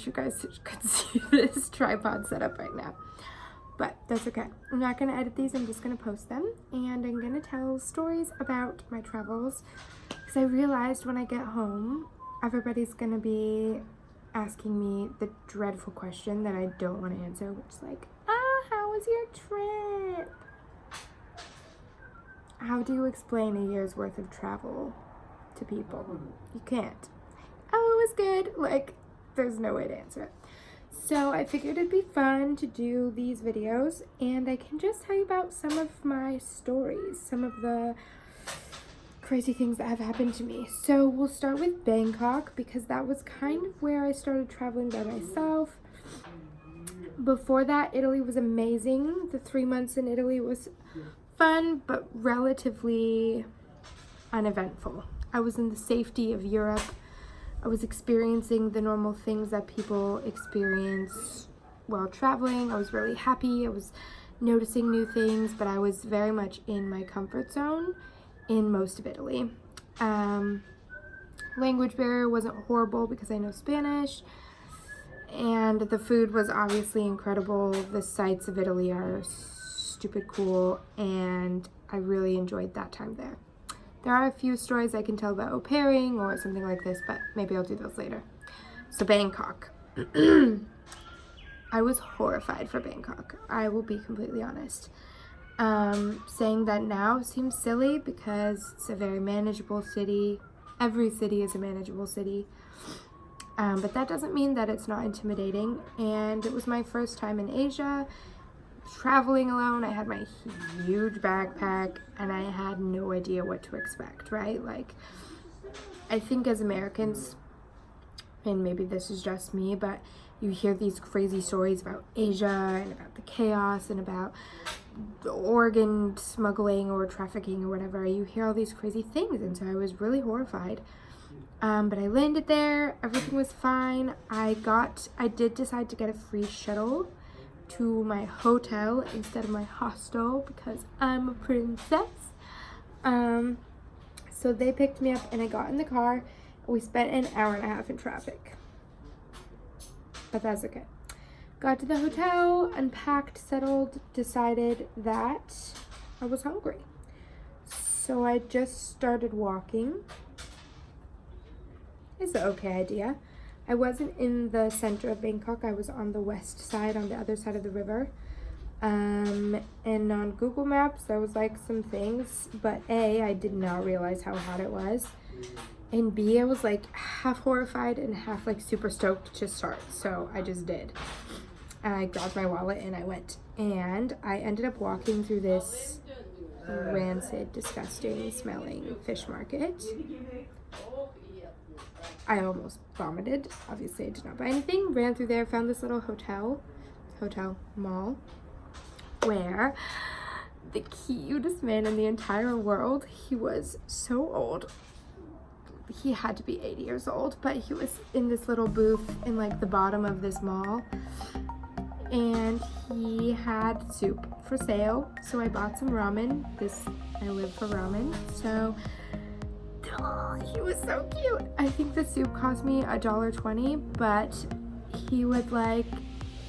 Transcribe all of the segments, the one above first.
you guys could see this tripod setup right now. But that's okay. I'm not going to edit these. I'm just going to post them. And I'm going to tell stories about my travels. Because I realized when I get home, everybody's going to be asking me the dreadful question that I don't want to answer. Which is like, oh, how was your trip? How do you explain a year's worth of travel to people? You can't. Oh, it was good. Like, there's no way to answer it. So I figured it'd be fun to do these videos, and I can just tell you about some of my stories, some of the crazy things that have happened to me. So we'll start with Bangkok, because that was kind of where I started traveling by myself. Before that, Italy was amazing. The 3 months in Italy was fun, but relatively uneventful. I was in the safety of Europe. I was experiencing the normal things that people experience while traveling. I was really happy. I was noticing new things, but I was very much in my comfort zone in most of Italy. Language barrier wasn't horrible because I know Spanish, and the food was obviously incredible. The sights of Italy are stupid cool, and I really enjoyed that time there. There are a few stories I can tell about au pairing or something like this, but maybe I'll do those later. So Bangkok. I was horrified for Bangkok. I will be completely honest. Saying that now seems silly because it's a very manageable city. Every city is a manageable city. But that doesn't mean that it's not intimidating. And it was my first time in Asia. Traveling alone, I had my huge backpack and I had no idea what to expect, right? Like, I think as Americans, and maybe this is just me, but you hear these crazy stories about Asia and about the chaos and about the organ smuggling or trafficking or whatever. You hear all these crazy things, and so I was really horrified. But I landed there, everything was fine. I did decide to get a free shuttle to my hotel instead of my hostel because I'm a princess. So they picked me up and I got in the car and we spent an hour and a half in traffic. But that's okay. Got to the hotel, unpacked, settled, decided that I was hungry. So I just started walking. It's an okay idea. I wasn't in the center of Bangkok. I was on the west side, on the other side of the river. And on Google Maps, there was like some things, but A, I did not realize how hot it was. And B, I was like half horrified and half like super stoked to start. So I just did. I grabbed my wallet and I went. And I ended up walking through this rancid, disgusting smelling fish market. I almost vomited. Obviously, I did not buy anything. Ran through there, found this little hotel mall, where the cutest man in the entire world, he was so old. He had to be 80 years old, but he was in this little booth in like the bottom of this mall. And he had soup for sale. So I bought some ramen. I live for ramen. So he was so cute. I think the soup cost me $1.20, but he would like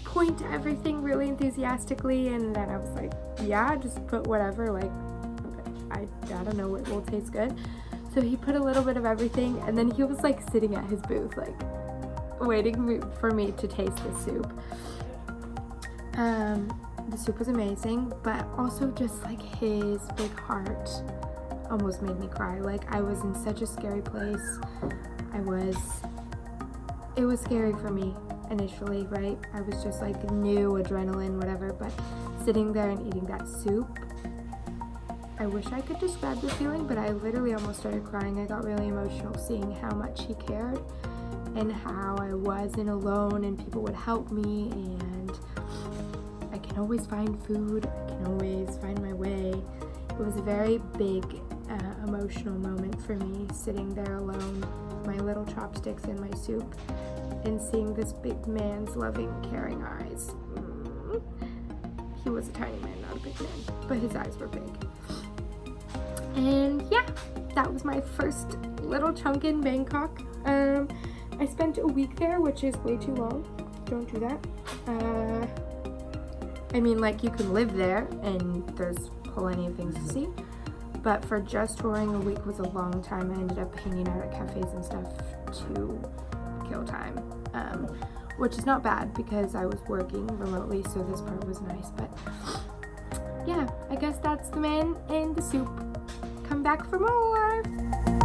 point to everything really enthusiastically, and then I was like, yeah, just put whatever, like, I don't know what will taste good. So he put a little bit of everything, and then he was like sitting at his booth, like waiting for me to taste the soup. The soup was amazing, but also just like his big heart almost made me cry. Like, I was in such a scary place. It was scary for me initially, right? I was just like new, adrenaline, whatever, but sitting there and eating that soup, I wish I could describe the feeling, but I literally almost started crying. I got really emotional seeing how much he cared and how I wasn't alone and people would help me, and I can always find food. I can always find my way. It was a very big emotional moment for me, sitting there alone, my little chopsticks in my soup, and seeing this big man's loving, caring eyes. He was a tiny man, not a big man, but his eyes were big. And yeah, that was my first little chunk in Bangkok. I spent a week there, which is way too long. Don't do that. I mean, like, you can live there and there's plenty of things to see, but for just touring, a week was a long time. I ended up hanging out at cafes and stuff to kill time, which is not bad because I was working remotely, so this part was nice. But yeah, I guess that's the man and the soup. Come back for more!